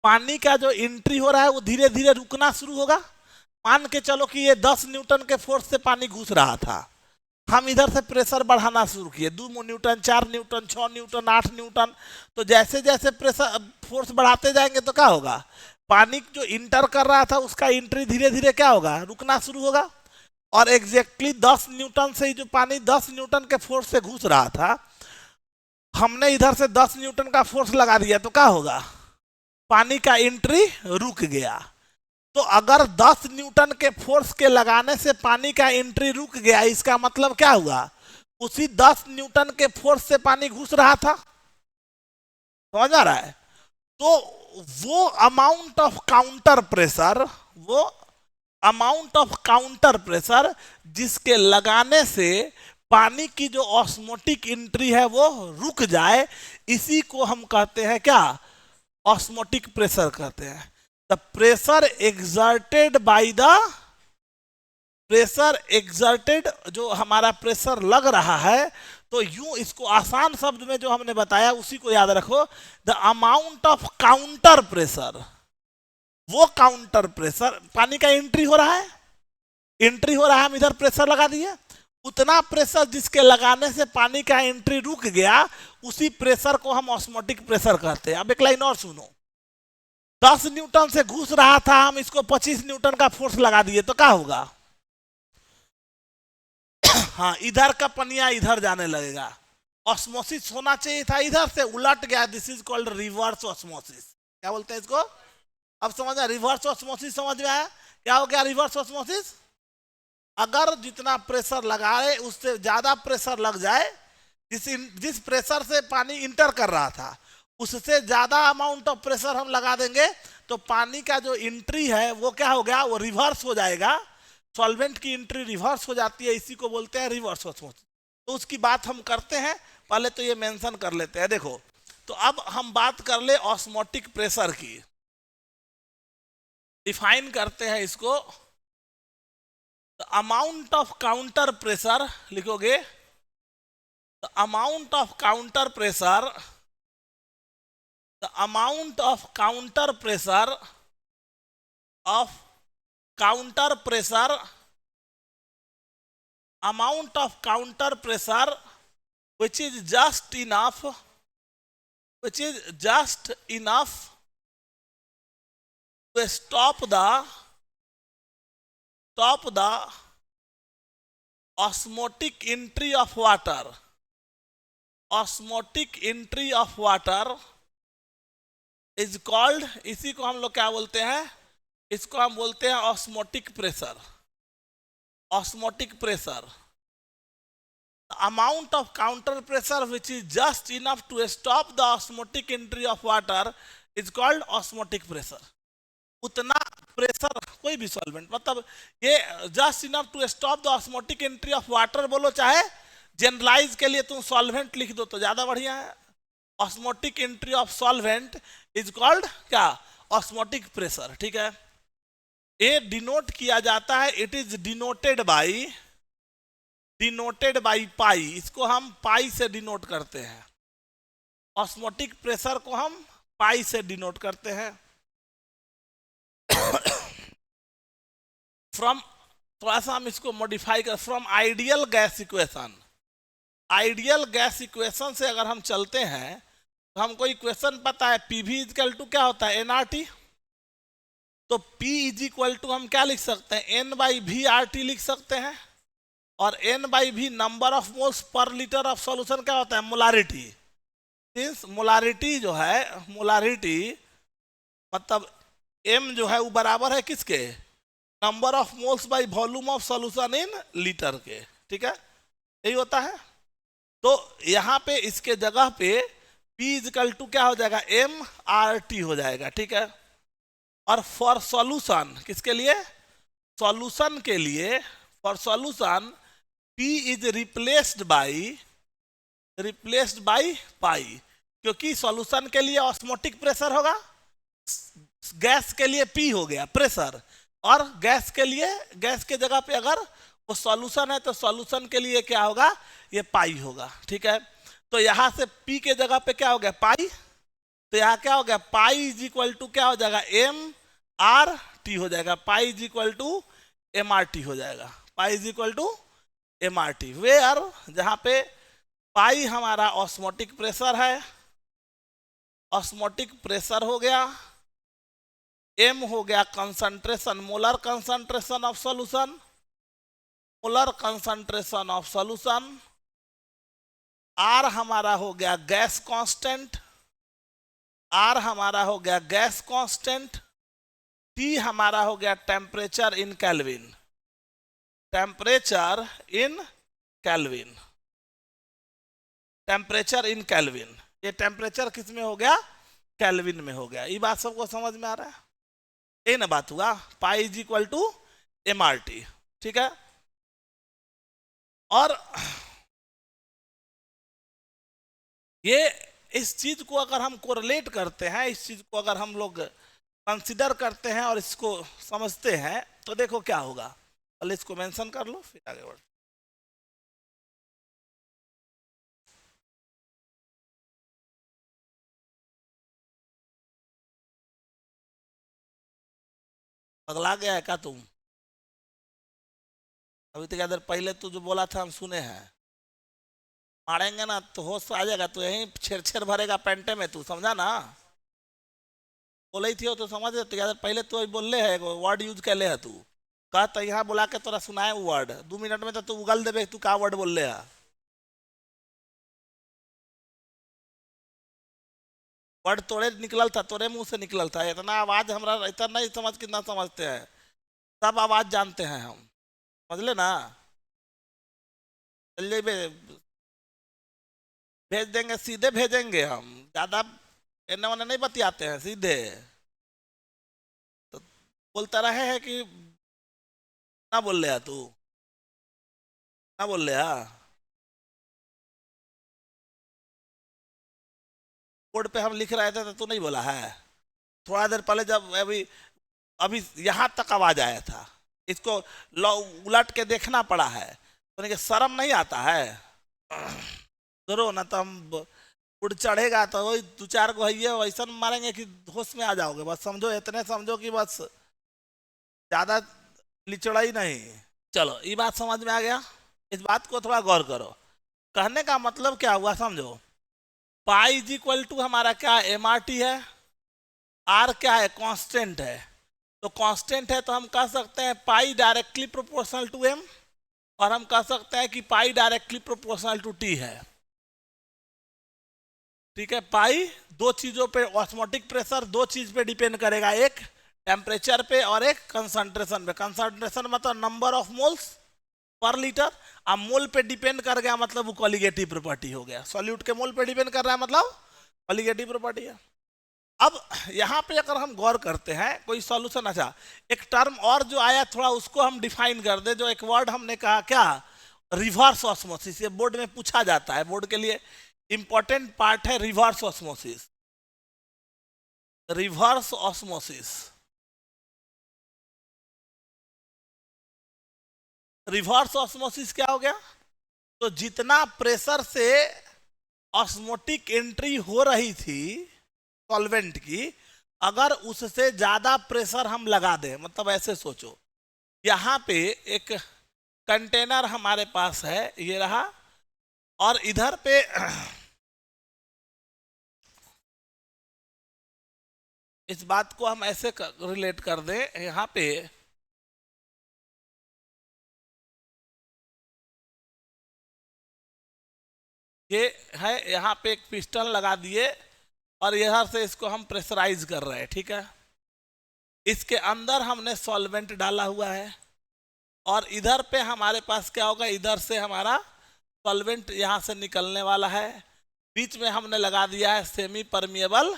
पानी का जो एंट्री हो रहा है वो धीरे धीरे रुकना शुरू होगा। मान के चलो कि ये 10 न्यूटन के फोर्स से पानी घुस रहा था, हम इधर से प्रेशर बढ़ाना शुरू किए, 2 न्यूटन, 4 न्यूटन, 6 न्यूटन, 8 न्यूटन। तो जैसे जैसे प्रेशर फोर्स बढ़ाते जाएंगे तो क्या होगा? पानी जो इंटर कर रहा था उसका एंट्री धीरे धीरे क्या होगा? रुकना शुरू होगा। और एग्जैक्टली 10 न्यूटन से जो पानी 10 न्यूटन के फोर्स से घुस रहा था, हमने इधर से 10 न्यूटन का फोर्स लगा दिया तो क्या होगा? पानी का एंट्री रुक गया। तो अगर 10 न्यूटन के फोर्स के लगाने से पानी का एंट्री रुक गया, इसका मतलब क्या हुआ? उसी 10 न्यूटन के फोर्स से पानी घुस रहा था। समझ आ रहा है? तो वो अमाउंट ऑफ काउंटर प्रेशर, वो अमाउंट ऑफ काउंटर प्रेशर जिसके लगाने से पानी की जो ऑस्मोटिक एंट्री है वो रुक जाए, इसी को हम कहते हैं क्या? ऑस्मोटिक प्रेशर कहते हैं। The pressure exerted by the pressure exerted, जो हमारा प्रेशर लग रहा है, तो यूं इसको आसान शब्द में जो हमने बताया उसी को याद रखो, the amount of counter pressure, वो काउंटर प्रेशर, पानी का एंट्री हो रहा है, एंट्री हो रहा है, हम इधर प्रेशर लगा दिए, उतना प्रेशर जिसके लगाने से पानी का एंट्री रुक गया, उसी प्रेशर को हम ऑस्मोटिक प्रेशर कहते हैं। अब एक लाइन और सुनो, 10 न्यूटन से घुस रहा था, हम इसको 25 न्यूटन का फोर्स लगा दिए तो क्या होगा? हाँ, इधर का पनिया इधर जाने लगेगा, ऑस्मोसिस होना चाहिए था, इधर से उलट गया, this is called reverse osmosis. क्या बोलते हैं इसको? अब समझ आया? रिवर्स ऑस्मोसिस समझ में आया? क्या हो गया रिवर्स ऑस्मोसिस? अगर जितना प्रेशर लगाए उससे ज्यादा प्रेशर लग जाए, जिस प्रेशर से पानी इंटर कर रहा था उससे ज्यादा अमाउंट ऑफ प्रेशर हम लगा देंगे, तो पानी का जो एंट्री है वो क्या हो गया? वो रिवर्स हो जाएगा, सॉल्वेंट की एंट्री रिवर्स हो जाती है, इसी को बोलते हैं रिवर्स ऑस्मोसिस। तो उसकी बात हम करते हैं, पहले तो ये मेंशन कर लेते हैं। देखो, तो अब हम बात कर ले ऑस्मोटिक प्रेशर की, डिफाइन करते हैं इसको। The amount of counter pressure लिखोगे, the amount of counter pressure, the amount of counter pressure of counter pressure, amount of counter pressure which is just enough, which is just enough to stop the osmotic entry of water, osmotic entry of water is called, इसी को हम लोग क्या बोलते हैं? इसको हम बोलते हैं osmotic pressure. Osmotic pressure, amount of counter pressure which is just enough to stop the osmotic entry of water is called osmotic pressure। उतना प्रेशर कोई भी सॉल्वेंट, मतलब ये just enough to stop the osmotic entry of water बोलो, चाहे generalise के लिए तुम सॉल्वेंट लिख दो तो ज्यादा बढ़िया है। Osmotic entry of solvent is called क्या? Osmotic pressure. ठीक है, ये डिनोट किया जाता है, it is denoted by pi, इसको हम पाई से डिनोट करते हैं। ऑस्मोटिक प्रेशर को हम पाई से डिनोट करते हैं। फ्रॉम, थोड़ा सा हम इसको मॉडिफाई कर, from ideal gas equation, ideal gas equation से अगर हम चलते हैं तो हमको इक्वेशन पता है, पीवी इक्वल टू क्या होता है? एनआरटी। तो P इज इक्वल टू हम क्या लिख सकते हैं? N by V R T लिख सकते हैं, और N by V number of moles per litre of solution क्या होता है? मोलारिटी। सिंस मोलारिटी जो है, मोलारिटी मतलब M जो है वो बराबर है किसके? Number of moles by volume of solution in litre के। ठीक है, यही होता है। तो यहाँ पे इसके जगह पे P इक्वल टू क्या हो जाएगा? MRT हो जाएगा। ठीक है, और फॉर सॉल्यूशन, किसके लिए? सॉल्यूशन के लिए, for solution P is replaced by pi, क्योंकि सॉल्यूशन के लिए ऑस्मोटिक प्रेशर होगा, गैस के लिए P हो गया प्रेशर, और गैस के लिए, गैस के जगह पे अगर वो सॉल्यूशन है तो सॉल्यूशन के लिए क्या होगा? ये पाई होगा। ठीक है, तो यहां से P के जगह पे क्या हो गया? पाई। तो यहाँ क्या हो गया? पाई इज इक्वल टू क्या हो जाएगा? MRT हो जाएगा। Pi is equal to MRT हो जाएगा। Pi is equal to MRT, where, जहां पे पाई हमारा ऑस्मोटिक प्रेशर है, ऑस्मोटिक प्रेशर हो गया, M हो गया concentration, molar concentration of solution, molar concentration of solution, R हमारा हो गया गैस कांस्टेंट, R हमारा हो गया गैस कांस्टेंट, T हमारा हो गया temperature in kelvin, temperature in kelvin, temperature in kelvin. ये टेम्परेचर किस में हो गया? केल्विन में हो गया। ये बात सबको समझ में आ रहा है? ये ना बात हुआ, pi is equal to MRT। ठीक है, और ये इस चीज को अगर हम कोरिलेट करते हैं, इस चीज को अगर हम लोग कंसिडर करते हैं और इसको समझते हैं तो देखो क्या होगा। पहले इसको मेंशन कर लो फिर आगे बढ़ो। पगला गया है क्या तुम? अभी तक देर पहले तू जो बोला था हम सुने हैं। मारेंगे ना तो होश आ जाएगा, तो यही छेड़ छेड़ भरेगा पेंटे में, तू समझा ना? बोले ही थी हो तो समझ तो यार, पहले तो बोले है वर्ड यूज कर ले है तू। कहा तो यहाँ बुला के तोरा सुनाए वर्ड 2 मिनट में तो तू उगल देवे तू का वर्ड बोल ले है। वर्ड तोड़े निकलल था, तोरे मुंह से निकलल था। इतना आवाज हमरा इतना नहीं समझ, कितना समझते हैं, सब आवाज जानते हैं हम, समझ ले ना। चलिए भेज देंगे, सीधे भेजेंगे हम, ज्यादा एने ओने नहीं बतियाते हैं, सीधे। तो बोलता रहे है कि ना बोल ले तू, ना बोल ले। बोर्ड पे हम लिख रहे थे तो तू नहीं बोला है? थोड़ा देर पहले जब अभी अभी यहाँ तक आवाज आया था, इसको उलट के देखना पड़ा है, तो शर्म नहीं आता है? करो ना तो हम उड़ चढ़ेगा तो वही 2-4 को है वैसा मारेंगे कि होश में आ जाओगे। बस समझो, इतने समझो कि बस ज्यादा लिचड़ा ही नहीं। चलो ये बात समझ में आ गया। इस बात को थोड़ा गौर करो। कहने का मतलब क्या हुआ समझो। पाई इज इक्वल टू हमारा क्या एम आर टी है, आर क्या है कांस्टेंट है। तो कांस्टेंट है तो हम कह सकते हैं पाई डायरेक्टली प्रोपोर्शनल टू एम, और हम कह सकते हैं कि पाई डायरेक्टली प्रोपोर्शनल टू टी है। ठीक है, पाई दो चीजों पे, ऑस्मोटिक प्रेशर दो चीज पे डिपेंड करेगा, एक टेम्परेचर पे और एक कंसंट्रेशन पे। कंसंट्रेशन मतलब number of moles per litre. अब मोल पे डिपेंड कर गया मतलब वो कॉलिगेटिव प्रॉपर्टी हो गया। सॉल्यूट के मोल पे डिपेंड कर रहा है मतलब कॉलिगेटिव प्रॉपर्टी है। अब यहां पे अगर हम गौर करते हैं कोई सॉल्यूशन, अच्छा एक टर्म और जो आया थोड़ा उसको हम डिफाइन कर दे। जो एक वर्ड हमने कहा क्या, रिवर्स ऑस्मोसिस। ये बोर्ड में पूछा जाता है, बोर्ड के लिए इंपॉर्टेंट पार्ट है reverse osmosis. Reverse osmosis, reverse osmosis क्या हो गया? तो जितना प्रेशर से ऑस्मोटिक एंट्री हो रही थी सॉल्वेंट की, अगर उससे ज्यादा प्रेशर हम लगा दें, मतलब ऐसे सोचो यहां पे एक कंटेनर हमारे पास है, ये रहा, और इधर पे इस बात को हम ऐसे रिलेट कर दें, यहां पे ये है, यहाँ पे एक पिस्टन लगा दिए और इधर से इसको हम प्रेशराइज कर रहे हैं। ठीक है, इसके अंदर हमने सॉल्वेंट डाला हुआ है, और इधर पे हमारे पास क्या होगा, इधर से हमारा सॉल्वेंट यहाँ से निकलने वाला है। बीच में हमने लगा दिया है सेमी परमिएबल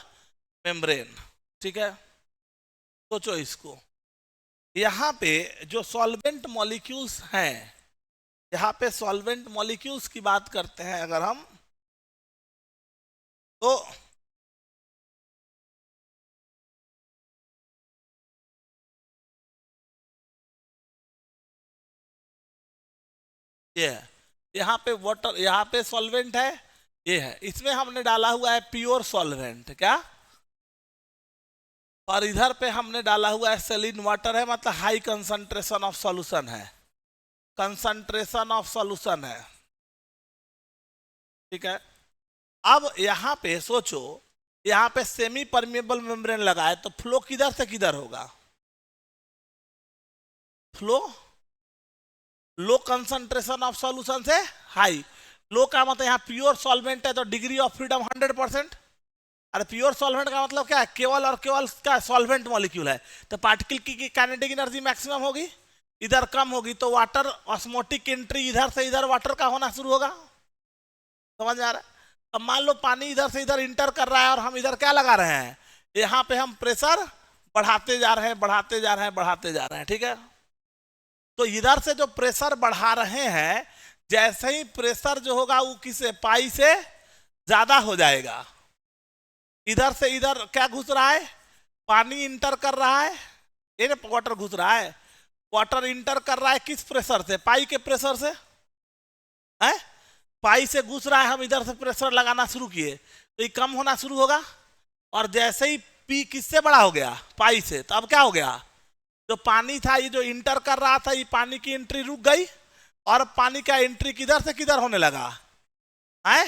मेम्ब्रेन। ठीक है, सोचो इसको, यहाँ पे जो सॉल्वेंट मॉलिक्यूल्स हैं, यहाँ पे सॉल्वेंट मॉलिक्यूल्स की बात करते हैं अगर हम, तो ये है, यहाँ पे वाटर, यहाँ पे सॉल्वेंट है, ये है, इसमें हमने डाला हुआ है प्योर सॉल्वेंट क्या, और इधर पे हमने डाला हुआ है सेलिन वाटर है, मतलब हाई कंसंट्रेशन ऑफ सॉल्यूशन है, कंसंट्रेशन ऑफ सॉल्यूशन है। ठीक है, अब यहाँ पे सोचो, यहाँ पे सेमी परमिएबल मेम्ब्रेन लगा है, तो फ्लो किधर से किधर होगा? Flow low concentration of solution से हाई। लो का मतलब यहाँ प्योर सॉल्वेंट है तो डिग्री ऑफ फ्रीडम 100%। अरे प्योर सॉल्वेंट का मतलब क्या है, केवल और केवल क्या सॉल्वेंट मॉलिक्यूल है, तो पार्टिकल की काइनेटिक एनर्जी मैक्सिमम होगी, इधर कम होगी, तो वाटर ऑस्मोटिक एंट्री इधर से इधर वाटर का होना शुरू होगा। समझ आ रहा है? अब मान लो पानी इधर से इधर इंटर कर रहा है और हम इधर क्या लगा रहे हैं, यहाँ पे हम प्रेशर बढ़ाते जा रहे हैं, बढ़ाते जा रहे हैं, बढ़ाते जा रहे हैं। ठीक है, तो इधर से जो प्रेशर बढ़ा रहे हैं, जैसे ही प्रेशर जो होगा वो किसे पाई से ज्यादा हो जाएगा। इधर से इधर क्या घुस रहा है, पानी इंटर कर रहा है, ये ना वाटर घुस रहा है, वाटर इंटर कर रहा है किस प्रेशर से? पाई के प्रेशर से है, पाई से घुस रहा है, हम इधर से प्रेशर लगाना शुरू किए तो ये कम होना शुरू होगा, और जैसे ही पी किससे बड़ा हो गया? पाई से, तो अब क्या हो गया? जो पानी था ये जो इंटर कर रहा था, ये पानी की एंट्री रुक गई, और पानी का एंट्री किधर से किधर होने लगा है?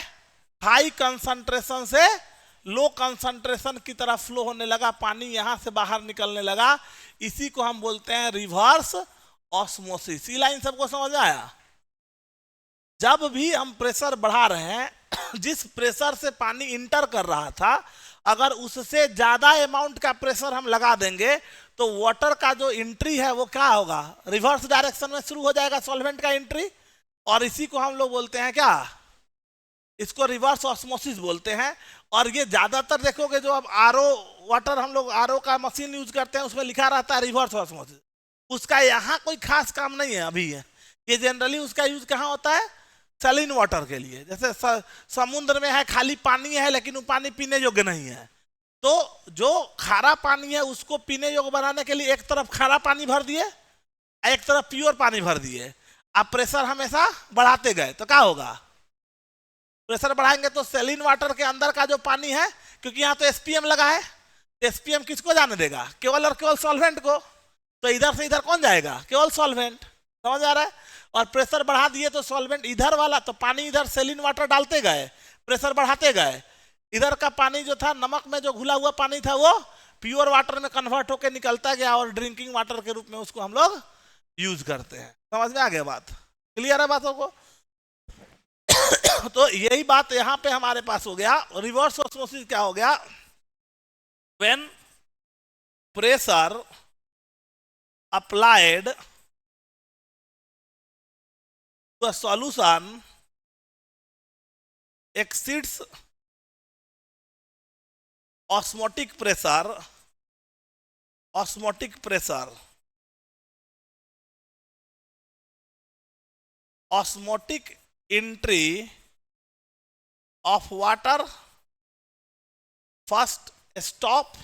हाई कंसंट्रेशन से लो कंसंट्रेशन की तरफ फ्लो होने लगा, पानी यहां से बाहर निकलने लगा। इसी को हम बोलते हैं रिवर्स ऑस्मोसिस। ये लाइन सबको समझ आया? जब भी हम प्रेशर बढ़ा रहे हैं, जिस प्रेशर से पानी इंटर कर रहा था, अगर उससे ज्यादा अमाउंट का प्रेशर हम लगा देंगे तो वाटर का जो एंट्री है वो क्या होगा? रिवर्स डायरेक्शन में शुरू हो जाएगा सॉल्वेंट का एंट्री, और इसी को हम लोग बोलते हैं क्या? इसको रिवर्स ऑस्मोसिस बोलते हैं। और ये ज्यादातर देखोगे जो अब आरओ वाटर, हम लोग आरओ का मशीन यूज करते हैं, उसमें लिखा रहता है रिवर्स ऑस्मोसिस। उसका यहाँ कोई खास काम नहीं है अभी है, ये जनरली उसका यूज कहाँ होता है? सैलिन वाटर के लिए। जैसे समुद्र में है, खाली पानी है लेकिन वो पानी पीने योग्य नहीं है, तो जो खारा पानी है उसको पीने योग्य बनाने के लिए एक तरफ खारा पानी भर दिए, एक तरफ प्योर पानी भर दिए। अब प्रेशर हमेशा बढ़ाते गए तो क्या होगा? प्रेशर बढ़ाएंगे तो सैलिन वाटर के अंदर का जो पानी है, क्योंकि यहाँ तो एसपीएम लगा है, एसपीएम किसको जाने देगा? केवल और केवल सॉल्वेंट को। तो इधर से इधर कौन जाएगा? केवल सॉल्वेंट। समझ आ रहा है? और प्रेशर बढ़ा दिए तो सॉल्वेंट इधर वाला, तो पानी इधर सैलिन वाटर डालते गए, प्रेशर बढ़ाते गए, इधर का पानी जो था नमक में जो घुला हुआ पानी था वो प्योर वाटर में कन्वर्ट होकर निकलता गया, और ड्रिंकिंग वाटर के रूप में उसको हम लोग यूज करते हैं। समझ में आ गया बात? क्लियर है बातों को? तो यही बात यहां पे हमारे पास हो गया। रिवर्स ऑस्मोसिस क्या हो गया? When pressure applied to a solution exceeds osmotic pressure, osmotic pressure, osmotic entry of water first stop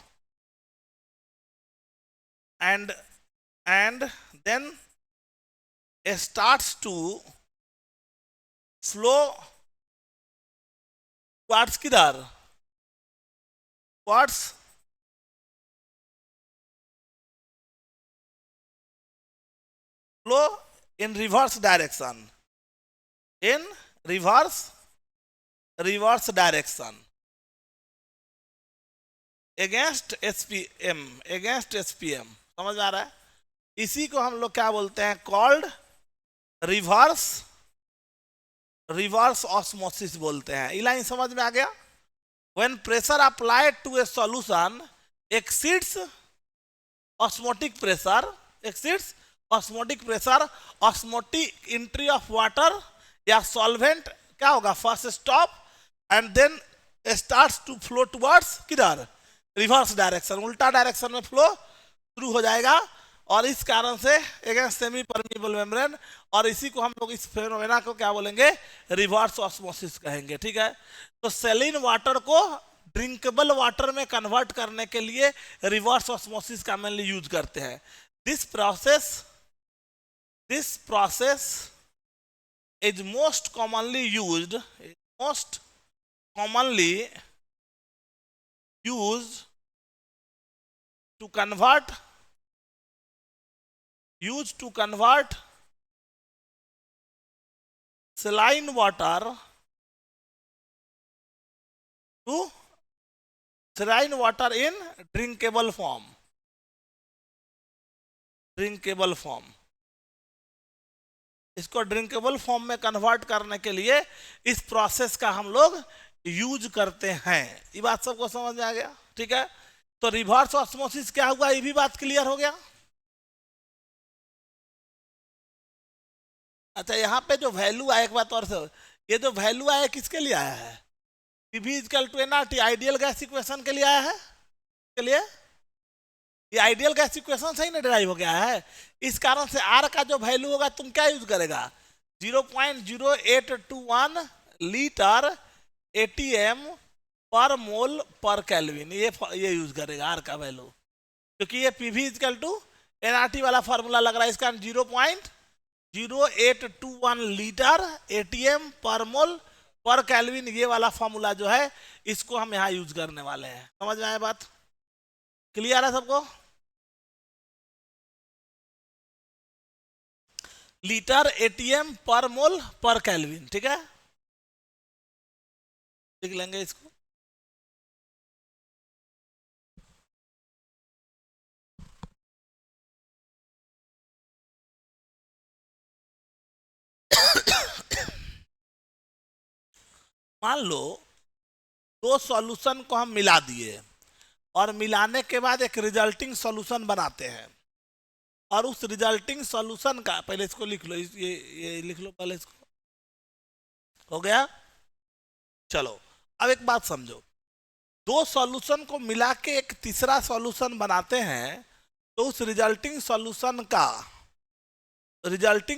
and then starts to flow towards किधर? towards flow in reverse direction, in reverse direction against SPM, against SPM। समझ आ रहा है? इसी को हम लोग क्या बोलते हैं? कॉल्ड रिवर्स ऑस्मोसिस बोलते हैं। ये लाइन समझ में आ गया? When pressure applied to a solution exceeds osmotic pressure, osmotic entry of water या solvent क्या होगा? first stop and then starts to flow towards किधर? रिवर्स डायरेक्शन, उल्टा डायरेक्शन में फ्लो शुरू हो जाएगा, और इस कारण से अगेंस्ट सेमी परमिएबल मेम्ब्रेन, और इसी को हम लोग इस फेनोमेना को क्या बोलेंगे? रिवर्स ऑस्मोसिस कहेंगे। ठीक है? तो सैलिन वाटर को ड्रिंकेबल वाटर में कन्वर्ट करने के लिए रिवर्स ऑस्मोसिस का मेनली यूज करते हैं। This process is most commonly used to convert saline water in drinkable form। इसको ड्रिंकेबल फॉर्म में कन्वर्ट करने के लिए इस प्रोसेस का हम लोग यूज करते हैं। ये बात सबको समझ में आ गया? ठीक है? तो रिवर्स ऑस्मोसिस क्या हुआ, ये भी बात क्लियर हो गया। अच्छा, यहाँ पे जो वैल्यू आया, एक बात और से, ये जो वैल्यू आया किसके लिए आया है? PV equal to nRT, ideal gas equation के लिए आया है। के लिए ये आइडियल गैस इक्वेशन से ही ना डिराइव हो गया है। इस कारण से R का जो वैल्यू होगा तुम क्या यूज करेगा? 0.0821 लीटर ATM पर मोल पर केल्विन, ये यूज करेगा R का वैल्यू। क्योंकि ये पीवी इजकल टू एनआरटी वाला फॉर्मूला लग रहा है, इसका 0.0821 लीटर एटीएम पर मोल पर केल्विन, ये वाला फॉर्मूला जो है इसको हम यहां यूज करने वाले हैं। समझ में आया बात? क्लियर है सबको? लीटर एटीएम पर मोल पर केल्विन, ठीक है, लिख लेंगे इसको। मान लो दो सॉल्यूशन को हम मिला दिए और मिलाने के बाद एक रिजल्टिंग सॉल्यूशन बनाते हैं, और उस रिजल्टिंग सॉल्यूशन का, पहले इसको लिख लो, ये लिख लो पहले इसको, हो गया। चलो अब एक बात समझो, दो सॉल्यूशन को मिला के एक तीसरा सॉल्यूशन बनाते हैं, तो उस रिजल्टिंग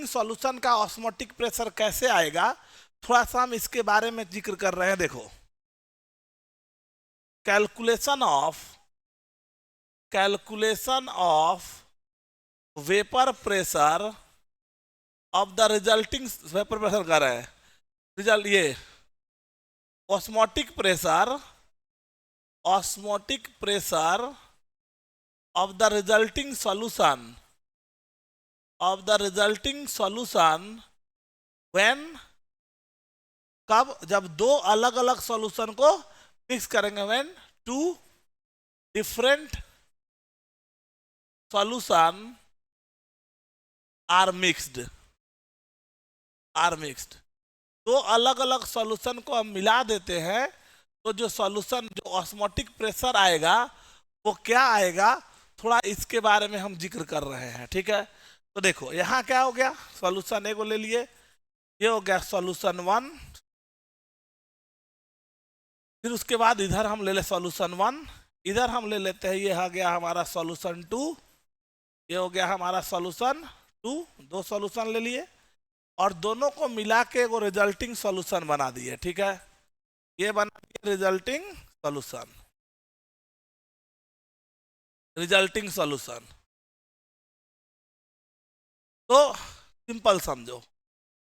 सॉल्यूशन का ऑस्मोटिक प्रेशर कैसे आएगा, थोड़ा सा हम इसके बारे में जिक्र कर रहे हैं। देखो, calculation of vapour pressure of the resulting, vapour pressure कर रहे हैं, रिजल्ट ये osmotic pressure of the resulting solution when, कब, जब दो अलग अलग सॉल्यूशन को मिक्स करेंगे, when two different solution are mixed. दो अलग अलग सॉल्यूशन को हम मिला देते हैं, तो जो सॉल्यूशन, जो ऑस्मोटिक प्रेशर आएगा वो क्या आएगा, थोड़ा इसके बारे में हम जिक्र कर रहे हैं, ठीक है। तो देखो यहाँ क्या हो गया, सॉल्यूशन ए को ले लिए, ये हो गया सॉल्यूशन 1, फिर उसके बाद इधर हम ले ले सॉल्यूशन 1, इधर हम ले लेते हैं, ये आ गया हमारा सॉल्यूशन 2, ये हो गया हमारा सॉल्यूशन 2, दो सॉल्यूशन ले लिए और दोनों को मिला के वो रिजल्टिंग सॉल्यूशन बना दिए, ठीक है, ये बना दिया रिजल्टिंग सॉल्यूशन। तो सिंपल समझो,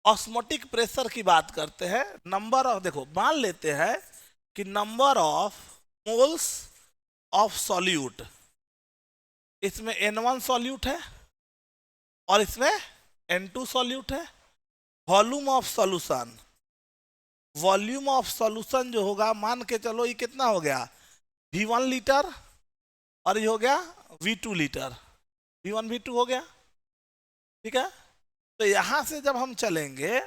ऑस्मोटिक प्रेशर की बात करते हैं, नंबर ऑफ, देखो मान लेते हैं कि number of moles of solute, इसमें N1 सॉल्यूट है और इसमें N2 सॉल्यूट है। वॉल्यूम ऑफ सॉल्यूशन जो होगा, मान के चलो ये कितना हो गया, V1 लीटर और ये हो गया V2 लीटर, V1 V2 हो गया, ठीक है। तो यहां से जब हम चलेंगे,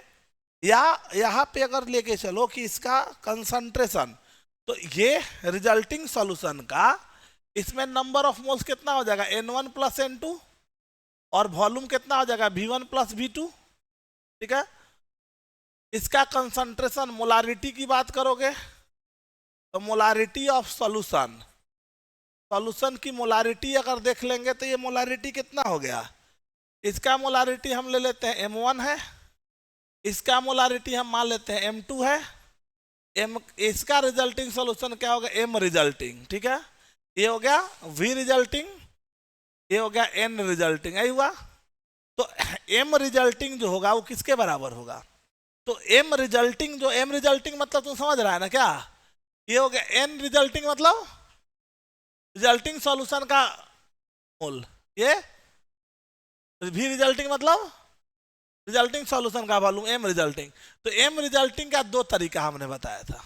या यहाँ पे अगर लेके चलो कि इसका कंसंट्रेशन, तो ये रिजल्टिंग सॉल्यूशन का, इसमें नंबर ऑफ मोल्स कितना हो जाएगा, N1 प्लस N2, और वॉल्यूम कितना हो जाएगा, V1 प्लस V2, ठीक है। इसका कंसंट्रेशन, मोलारिटी की बात करोगे तो मोलारिटी ऑफ सॉल्यूशन की मोलारिटी अगर देख लेंगे, तो ये मोलारिटी कितना हो गया, इसका मोलारिटी हम ले लेते हैं M1 है, इसका मोलारिटी हम मान लेते हैं M2 है, इसका रिजल्टिंग सॉल्यूशन क्या होगा, M रिजल्टिंग, ठीक है। ये हो गया V रिजल्टिंग, ये हो गया N रिजल्टिंग, यही हुआ। तो M रिजल्टिंग जो होगा वो किसके बराबर होगा, तो M रिजल्टिंग मतलब तुम समझ रहा है ना क्या, ये हो गया N रिजल्टिंग मतलब रिजल्टिंग सॉल्यूशन का मोल, ये V रिजल्टिंग मतलब रिजल्टिंग सॉल्यूशन का वॉल्यूम, M रिजल्टिंग। तो M रिजल्टिंग का दो तरीका हमने बताया था,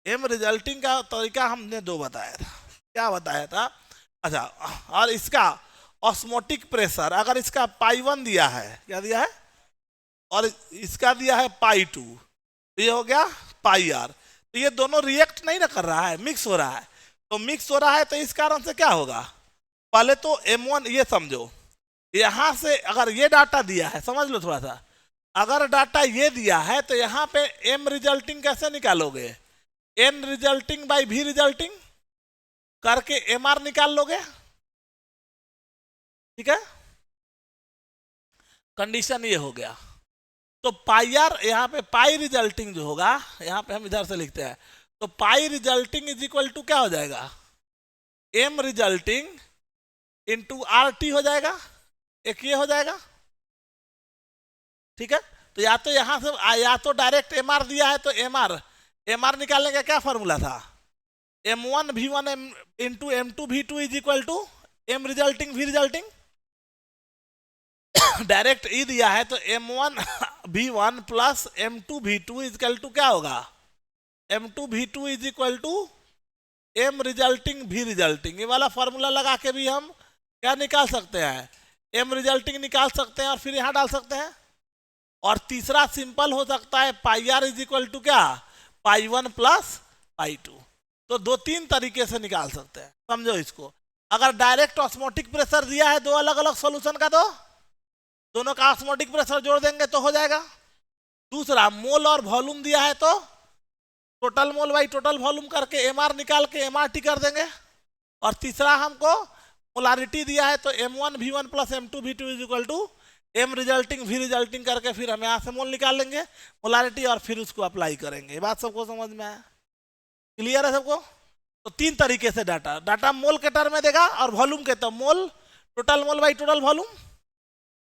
M रिजल्टिंग का तरीका हमने दो बताया था, क्या बताया था, अच्छा, और इसका ऑस्मोटिक प्रेशर, अगर इसका π1 दिया है, क्या दिया है, और इसका दिया है π2, तो ये हो गया πr, तो ये दोनों रिएक्ट नहीं ना कर रहा है, मिक्स हो रहा है, तो मिक्स हो रहा है, तो इस कारण से क्या होगा, पहले तो M1, ये समझो, यहां से अगर ये डाटा दिया है, समझ लो थोड़ा सा, अगर डाटा ये दिया है, तो यहां पे M रिजल्टिंग कैसे निकालोगे, N resulting by V resulting करके MR निकाल लोगे, ठीक है। कंडीशन ये हो गया। तो πr, यहाँ पे पाई रिजल्टिंग जो होगा, यहाँ पे हम इधर से लिखते हैं, तो pi resulting is equal to क्या हो जाएगा, M resulting into R T हो जाएगा, एक ये हो जाएगा, ठीक है। तो या तो यहां से या तो डायरेक्ट एम आर दिया है तो एम आर निकालने का क्या फॉर्मूला था, M one V one M into M two V two is equal to M resulting V resulting. Direct ई दिया है तो M one V one plus M two V two is equal to क्या होगा, M two V two is equal to M resulting V resulting. ये वाला formula लगा के भी हम क्या निकाल सकते हैं, एम रिजल्टिंग निकाल सकते हैं और फिर यहां डाल सकते हैं। और तीसरा सिंपल हो सकता है पाई आर इज इक्वल टू क्या, पाई वन प्लस पाई टू। तो दो तीन तरीके से निकाल सकते हैं, समझो इसको। अगर डायरेक्ट ऑस्मोटिक प्रेशर दिया है दो अलग अलग सॉल्यूशन का, तो दोनों का ऑस्मोटिक प्रेशर जोड़ देंगे तो हो जाएगा। दूसरा मोल और वॉल्यूम दिया है तो total mole by total volume करके एमआर निकाल के एमआरटी कर देंगे। और तीसरा हमको मोलारिटी दिया है तो M one V one plus M two V two is equal to M resulting V resulting करके फिर हम यहाँ से मोल निकाल लेंगे मोलारिटी और फिर उसको अप्लाई करेंगे। ये बात सबको समझ में आया, क्लियर है सबको। तो तीन तरीके से डाटा मोल के टर्म में देगा और वॉल्यूम के तो mole total mole by total volume,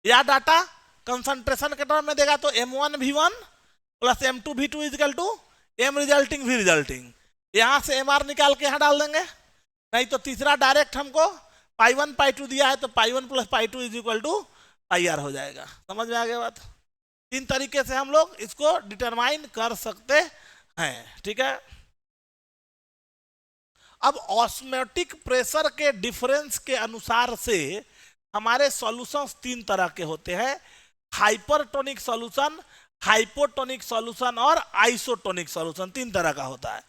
या डाटा कंसंट्रेशन के टर्म में देगा तो M one V one plus M two V two is equal to M resulting V resulting. यहाँ से एम आर निकाल के यहाँ डाल देंगे। नहीं तो तीसरा डायरेक्ट हमको पाई वन पाई टू दिया है तो pi one plus pi two is equal to pi R हो जाएगा। समझ में आ गया बात। तीन तरीके से हम लोग इसको डिटरमाइन कर सकते हैं, ठीक है। अब ऑस्मोटिक प्रेशर के डिफरेंस के अनुसार से हमारे सॉल्यूशंस तीन तरह के होते हैं, हाइपरटोनिक सॉल्यूशन, हाइपोटोनिक सॉल्यूशन और आइसोटोनिक सॉल्यूशन, तीन तरह का होता है।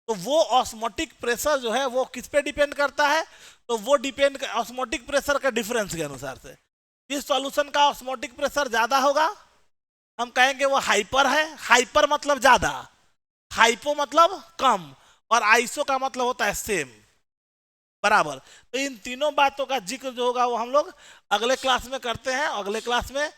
तो वो ऑस्मोटिक प्रेशर जो है वो किस पे डिपेंड करता है, तो वो डिपेंड ऑस्मोटिक प्रेशर के डिफरेंस के अनुसार से। जिस सॉल्यूशन का ऑस्मोटिक प्रेशर ज्यादा होगा हम कहेंगे वो हाइपर है, हाइपर मतलब ज्यादा, हाइपो मतलब कम, और आइसो का मतलब होता है सेम, बराबर। तो इन तीनों बातों का जिक्र जो होगा वो हम लोग अगले क्लास में करते हैं। अगले क्लास में